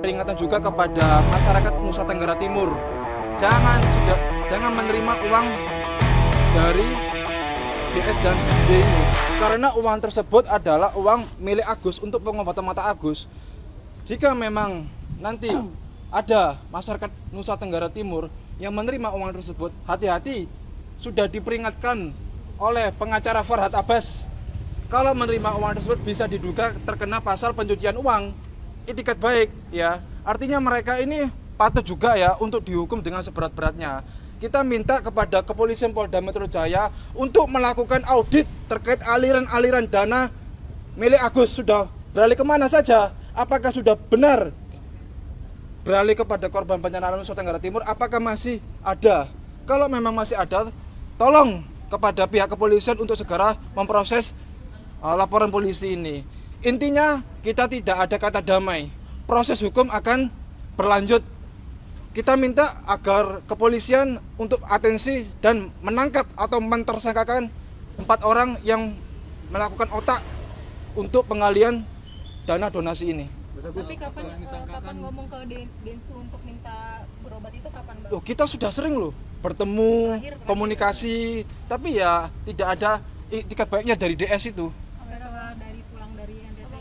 peringatan juga kepada masyarakat Nusa Tenggara Timur. Jangan menerima uang dari DS dan D ini, karena uang tersebut adalah uang milik Agus untuk pengobatan mata Agus. Jika memang nanti ada masyarakat Nusa Tenggara Timur yang menerima uang tersebut, hati-hati, sudah diperingatkan oleh pengacara Farhad Abbas. Kalau menerima uang tersebut bisa diduga terkena pasal pencucian uang. Itikat baik ya. Artinya mereka ini patut juga ya untuk dihukum dengan seberat-beratnya. Kita minta kepada Kepolisian Polda Metro Jaya untuk melakukan audit terkait aliran-aliran dana milik Agus. Sudah beralih kemana saja? Apakah sudah benar beralih kepada korban bencana alam Nusa Tenggara Timur? Apakah masih ada? Kalau memang masih ada, tolong kepada pihak kepolisian untuk segera memproses laporan polisi ini. Intinya kita tidak ada kata damai. Proses hukum akan berlanjut. Kita minta agar kepolisian untuk atensi dan menangkap atau mentersangkakan 4 orang yang melakukan otak untuk pengalian dana donasi ini. Tapi kapan ngomong ke Densu untuk minta berobat itu kapan, Bang? Loh, kita sudah sering loh bertemu, komunikasi, tapi ya tidak ada itikat baiknya dari DS itu.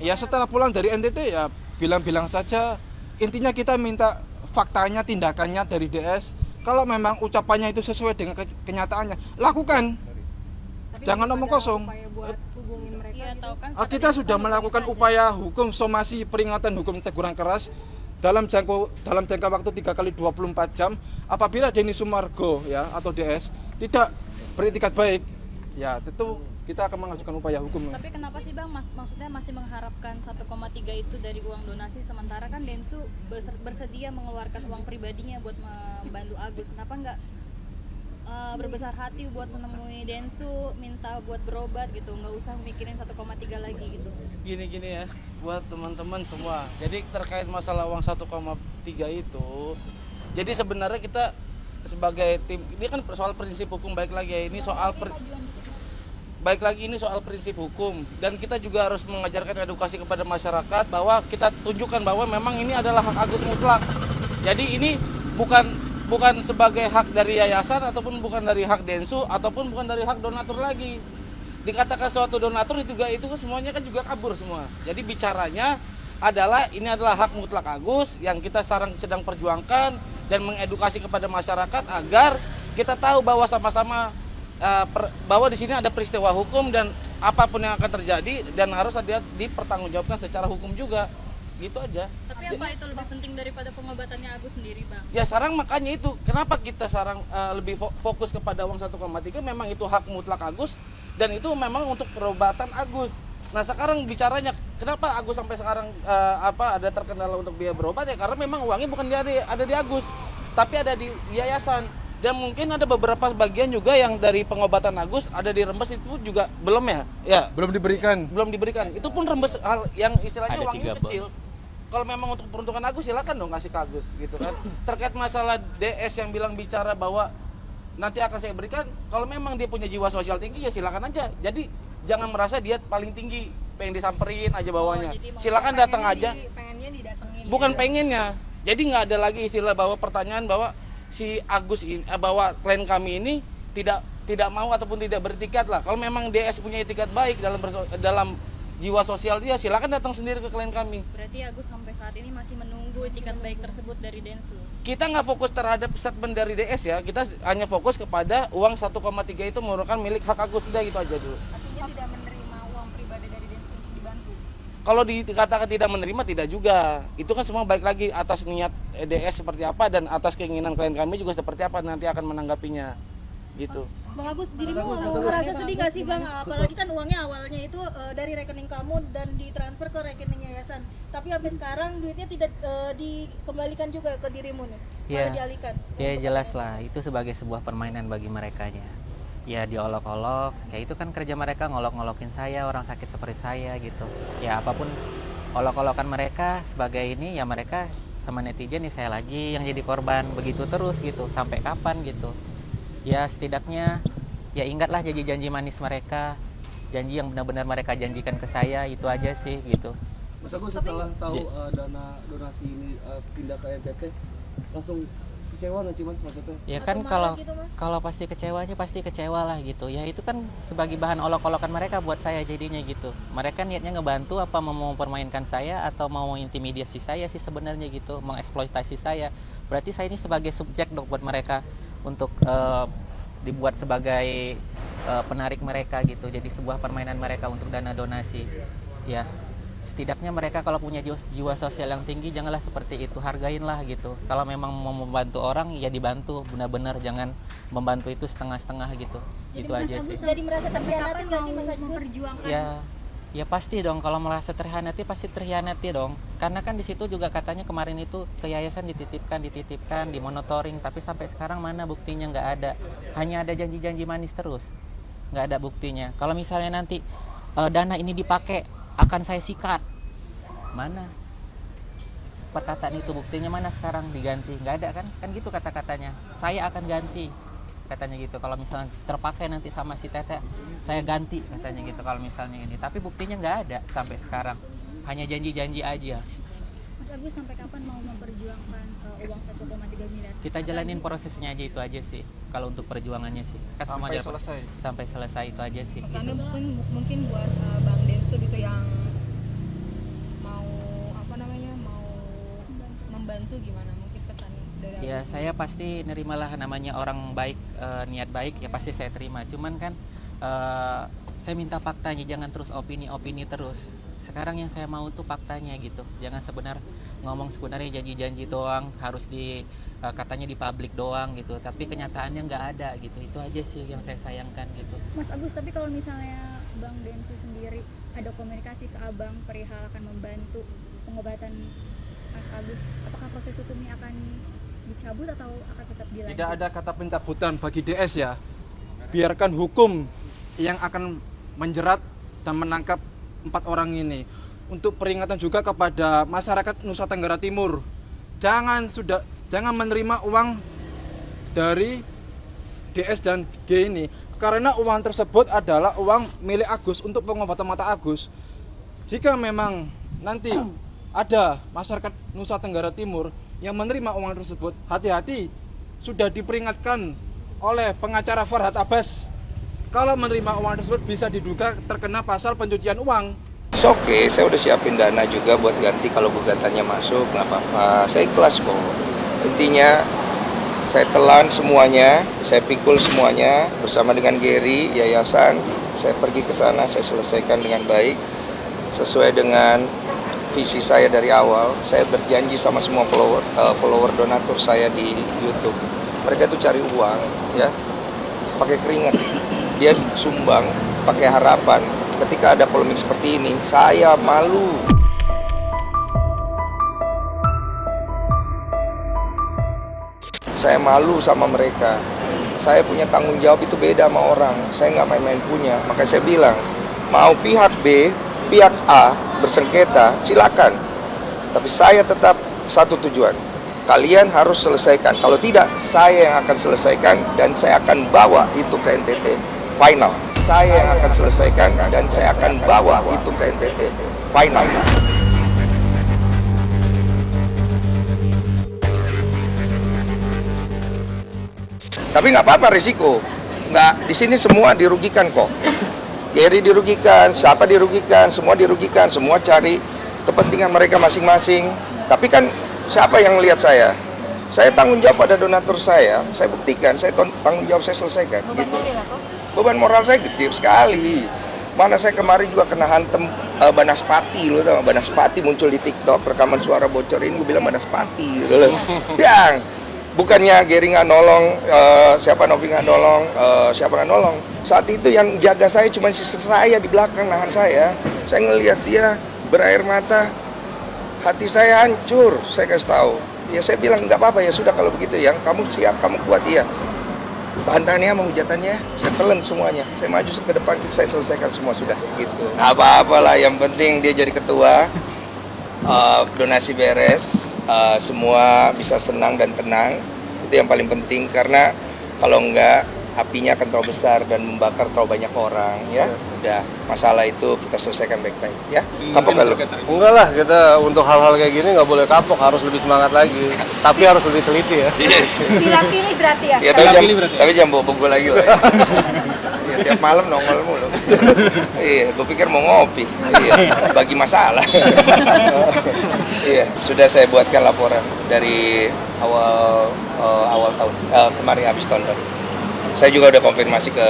Ya setelah pulang dari NTT ya bilang-bilang saja. Intinya kita minta faktanya, tindakannya dari DS. Kalau memang ucapannya itu sesuai dengan kenyataannya, lakukan. Tapi jangan omong kosong. Kita sudah melakukan upaya hukum somasi peringatan hukum teguran keras dalam jangka waktu 3x24 jam. Apabila Denny Sumargo ya atau DS tidak beritikat baik, ya tentu kita akan mengajukan upaya hukum. Tapi kenapa sih Bang, maksudnya masih mengharapkan 1,3 itu dari uang donasi, sementara kan Densu bersedia mengeluarkan uang pribadinya buat membantu Agus. Kenapa nggak berbesar hati buat menemui Densu, minta buat berobat gitu, nggak usah mikirin 1,3 lagi gitu. Gini ya, buat teman-teman semua. Jadi terkait masalah uang 1,3 itu, jadi sebenarnya kita sebagai tim, ini kan soal prinsip hukum, baik lagi ini soal prinsip hukum, dan kita juga harus mengajarkan edukasi kepada masyarakat bahwa kita tunjukkan bahwa memang ini adalah hak Agus mutlak. Jadi ini bukan sebagai hak dari yayasan, ataupun bukan dari hak Densu, ataupun bukan dari hak donatur lagi. Dikatakan suatu donatur itu kan semuanya kan juga kabur semua. Jadi bicaranya adalah ini adalah hak mutlak Agus yang kita sekarang sedang perjuangkan dan mengedukasi kepada masyarakat agar kita tahu bahwa sama-sama bahwa di sini ada peristiwa hukum dan apapun yang akan terjadi dan harus dipertanggungjawabkan secara hukum juga. Gitu aja. Tapi apa itu lebih penting daripada pengobatannya Agus sendiri, Bang? Ya sekarang makanya itu kenapa kita sekarang lebih fokus kepada uang 1,3, memang itu hak mutlak Agus dan itu memang untuk perobatan Agus. Nah sekarang bicaranya kenapa Agus sampai sekarang ada terkendala untuk biaya berobat, ya karena memang uangnya bukan ada di Agus tapi ada di yayasan. Dan mungkin ada beberapa bagian juga yang dari pengobatan Agus ada di Rembes itu juga belum ya? Ya, Belum diberikan. Itu pun Rembes yang istilahnya Ada uangnya kecil. Kalau memang untuk peruntukan Agus silakan dong kasih ke Agus gitu kan. Terkait masalah DS yang bicara bahwa nanti akan saya berikan, kalau memang dia punya jiwa sosial tinggi ya silakan aja. Jadi jangan merasa dia paling tinggi, pengen disamperin aja bawahnya. Silakan datang aja. Pengennya didatengin. Bukan pengennya. Jadi nggak ada lagi istilah bahwa pertanyaan bahwa si Agus ini, bahwa klien kami ini tidak mau ataupun tidak bertikat lah. Kalau memang DS punya etikat baik dalam jiwa sosial dia, silakan datang sendiri ke klien kami. Berarti Agus sampai saat ini masih menunggu etikat baik tersebut dari Densu. Kita nggak fokus terhadap statement dari DS ya, kita hanya fokus kepada uang 1,3 itu merupakan milik hak Agus, sudah gitu aja dulu. Artinya tidak menerima uang pribadi dari Densu untuk dibantu. Kalau dikatakan tidak menerima, tidak juga. Itu kan semua baik lagi atas niat DS seperti apa dan atas keinginan klien kami juga seperti apa, nanti akan menanggapinya gitu. Bang Agus, dirimu merasa sedih nggak sih Bang? Apalagi kan uangnya awalnya itu dari rekening kamu dan ditransfer ke rekening yayasan. Tapi sampai sekarang duitnya tidak dikembalikan juga ke dirimu nih, malah dialihkan. Ya jelas lah, itu sebagai sebuah permainan bagi merekanya. Ya diolok-olok, ya itu kan kerja mereka, ngolok-ngolokin saya, orang sakit seperti saya gitu. Ya apapun olok-olokan mereka sebagai ini, ya mereka sama netizen nih saya lagi yang jadi korban, begitu terus gitu, sampai kapan gitu. Ya setidaknya ya ingatlah janji-janji manis mereka, janji yang benar-benar mereka janjikan ke saya, itu aja sih gitu. Mas Agus setelah tahu dana donasi ini pindah ke NTT, langsung kecewa nggak sih Mas maksudnya? Ya Atau kan marah gitu, Mas? kalau pasti kecewanya pasti kecewa lah gitu. Ya itu kan sebagai bahan olok-olokan mereka buat saya jadinya gitu. Mereka niatnya ngebantu apa mau mempermainkan saya atau mau intimidasi saya sih sebenarnya gitu, mengeksploitasi saya. Berarti saya ini sebagai subjek dong buat mereka untuk dibuat sebagai penarik mereka gitu. Jadi sebuah permainan mereka untuk dana donasi. Ya. Setidaknya mereka kalau punya jiwa sosial yang tinggi janganlah seperti itu, hargainlah gitu. Kalau memang mau membantu orang ya dibantu benar-benar, jangan membantu itu setengah-setengah gitu. Itu aja sih. Jadi merasa terhianati nggak sih Mas Agus? memperjuangkan Ya pasti dong, kalau merasa terhianati pasti terhianati dong. Karena kan di situ juga katanya kemarin itu ke yayasan dititipkan, dimonitoring, tapi sampai sekarang mana buktinya, nggak ada. Hanya ada janji-janji manis terus, nggak ada buktinya. Kalau misalnya nanti dana ini dipakai akan saya sikat, mana perkataan itu, buktinya mana sekarang diganti? Nggak ada kan gitu kata-katanya, saya akan ganti katanya gitu. Kalau misalnya terpakai nanti sama si Tete, saya ganti katanya gitu kalau misalnya ini, tapi buktinya nggak ada sampai sekarang, hanya janji-janji aja. Mas Agus sampai kapan mau memperjuangkan uang 1,3 miliar? Kita jalanin prosesnya aja, itu aja sih kalau untuk perjuangannya sih kan Sampai semua selesai. sampai selesai, itu aja sih gitu. Pesannya mungkin buat Bang Densu gitu yang mau mau membantu, gimana mungkin pesannya dari Ya saya pasti nerimalah, namanya orang baik, niat baik ya pasti saya terima. Cuman kan saya minta faktanya, jangan terus opini-opini terus. Sekarang yang saya mau tuh faktanya gitu. Jangan ngomong sebenarnya janji-janji doang, harus katanya di publik doang gitu. Tapi kenyataannya nggak ada gitu. Itu aja sih yang saya sayangkan gitu. Mas Agus, tapi kalau misalnya Bang Densu sendiri ada komunikasi ke Abang perihal akan membantu pengobatan Mas Agus, apakah proses hukumnya akan dicabut atau akan tetap dilanjut? Tidak ada kata pencabutan bagi DS ya. Biarkan hukum yang akan menjerat dan menangkap 4 orang ini. Untuk peringatan juga kepada masyarakat Nusa Tenggara Timur, jangan menerima uang dari DS dan G ini, karena uang tersebut adalah uang milik Agus untuk pengobatan mata Agus. Jika memang nanti ada masyarakat Nusa Tenggara Timur yang menerima uang tersebut, hati-hati, sudah diperingatkan oleh pengacara Farhad Abbas. Kalau menerima uang tersebut bisa diduga terkena pasal pencucian uang. Oke, saya udah siapin dana juga buat ganti kalau gugatannya masuk, nggak apa-apa. Saya ikhlas kok. Intinya saya telan semuanya, saya pikul semuanya bersama dengan Gary, yayasan. Saya pergi ke sana, saya selesaikan dengan baik sesuai dengan visi saya dari awal. Saya berjanji sama semua follower donatur saya di YouTube. Mereka tuh cari uang, ya, pakai keringat. Dia sumbang, pakai harapan. Ketika ada polemik seperti ini, saya malu. Saya malu sama mereka. Saya punya tanggung jawab, itu beda sama orang. Saya nggak main-main punya. Makanya saya bilang, mau pihak B, pihak A bersengketa, silakan. Tapi saya tetap satu tujuan. Kalian harus selesaikan. Kalau tidak, saya yang akan selesaikan dan saya akan bawa itu ke NTT. Final. Saya yang akan selesaikan dan saya akan bawa itu ke NTT. Final. Tapi nggak apa-apa risiko. Nggak, di sini semua dirugikan kok. Gary dirugikan, siapa dirugikan, semua dirugikan, semua cari kepentingan mereka masing-masing. Tapi kan siapa yang lihat saya? Saya tanggung jawab pada donatur saya buktikan, saya tanggung jawab, saya selesaikan. Gitu. Beban moral saya gede sekali. Mana saya kemarin juga kena hantem Banaspati, lo tau, Banaspati muncul di TikTok, rekaman suara bocorin, gue bilang Banaspati, lo. Dang, bukannya Gary nggak nolong, siapa Novi nggak nolong, siapa nggak nolong. Saat itu yang jaga saya cuma sisi saya di belakang nahan saya ngelihat dia berair mata, hati saya hancur. Saya kasih tahu, ya saya bilang nggak apa-apa, ya sudah kalau begitu, yang kamu siap, kamu kuat, ya. Bantannya sama hujatannya, saya telan semuanya. Saya maju ke depan, saya selesaikan semua sudah. Gitu. Apa-apalah, yang penting dia jadi ketua. Donasi beres, semua bisa senang dan tenang. Itu yang paling penting, karena kalau enggak, apinya akan terlalu besar dan membakar terlalu banyak orang ya. Udah, masalah itu kita selesaikan baik-baik ya. Kapok gak lu? Enggak lah, kita untuk hal-hal kayak gini nggak boleh kapok, harus lebih semangat lagi. Tapi harus lebih teliti ya. Pilih berarti ya. Ya, tapi jangan bawa gue lagi lah. Ya, tiap malam nongol mulu. Iya, gue pikir mau ngopi. Iya, bagi masalah. Iya, sudah saya buatkan laporan dari awal tahun kemarin habis tahun baru. Saya juga udah konfirmasi ke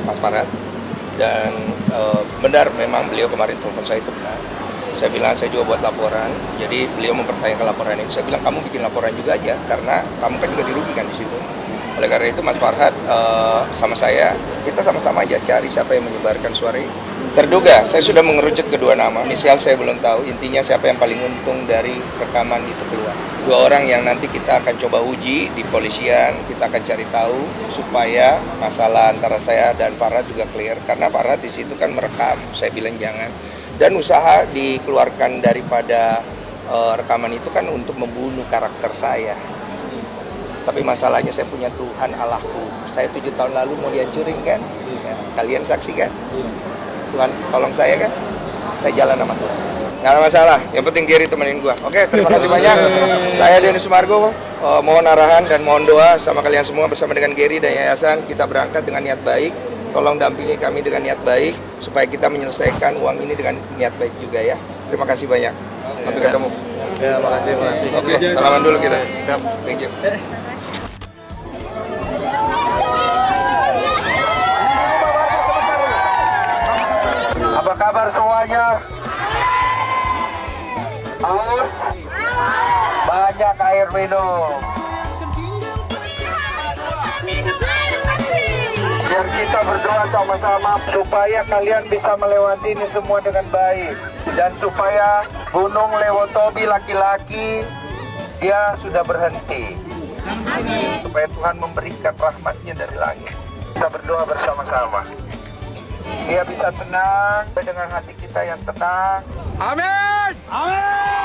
Mas Farhad dan benar memang beliau kemarin telepon saya itu benar. Saya bilang saya juga buat laporan, jadi beliau mempertanyakan laporan itu. Saya bilang kamu bikin laporan juga aja karena kamu kan juga dirugikan di situ. Oleh karena itu Mas Farhad sama saya, kita sama-sama aja cari siapa yang menyebarkan suara ini. Terduga, saya sudah mengerucut kedua nama. Inisial saya belum tahu, intinya siapa yang paling untung dari rekaman itu keluar. 2 orang yang nanti kita akan coba uji di polisian, kita akan cari tahu supaya masalah antara saya dan Farhad juga clear. Karena Farhad di situ kan merekam, saya bilang jangan. Dan usaha dikeluarkan daripada rekaman itu kan untuk membunuh karakter saya. Tapi masalahnya saya punya Tuhan Allahku. Saya 7 tahun lalu mau dihancurin kan? Ya, kalian saksi kan? Tuhan tolong saya kan? Saya jalan sama Tuhan. Nggak ada masalah, yang penting Gary temenin gua. Oke, terima kasih banyak. Saya Denny Sumargo, mohon arahan dan mohon doa sama kalian semua bersama dengan Gary dan Yayasan. Kita berangkat dengan niat baik. Tolong dampingi kami dengan niat baik supaya kita menyelesaikan uang ini dengan niat baik juga ya. Terima kasih banyak. Sampai ketemu. Ya, makasih. Oke, salaman dulu kita. Thank you. Apa kabar semuanya? Haus? Banyak air minum. Biar kita berdoa sama-sama supaya kalian bisa melewati ini semua dengan baik. Dan supaya Gunung Lewotobi laki-laki dia sudah berhenti. Supaya Tuhan memberikan rahmatnya dari langit. Kita berdoa bersama-sama. Dia bisa tenang dengan hati kita yang tenang. Amin. Amin.